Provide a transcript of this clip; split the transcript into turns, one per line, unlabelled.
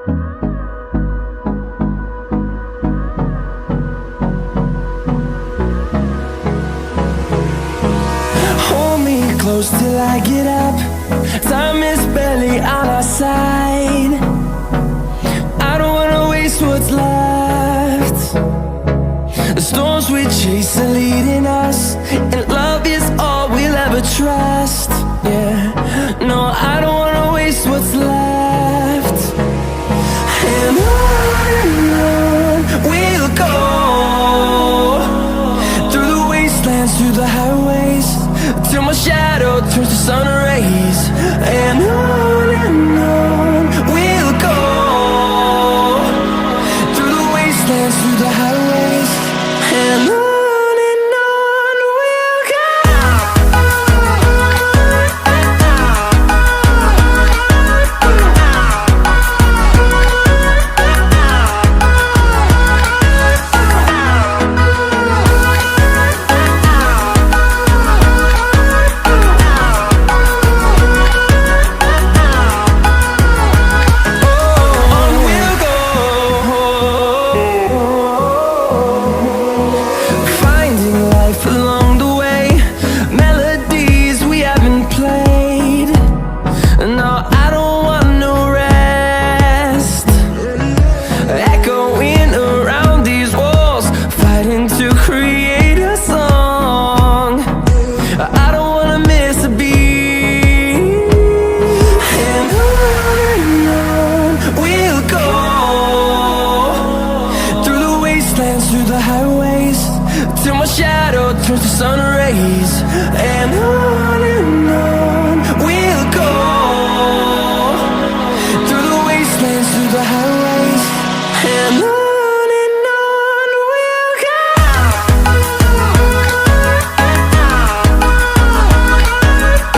Hold me close till I get up. Time is barely on our side. I don't wanna waste what's left. The storms we chase are leading us, and love is all we'll ever trust. Yeah, no, I don't wanna waste what's left. And on we'll go, through the wastelands, through the highways, till my shadow turns to sun rays. And on we'll go, through the wastelands, through the highways, and on we'll go. Through the highways, till my shadow turns to sun rays. And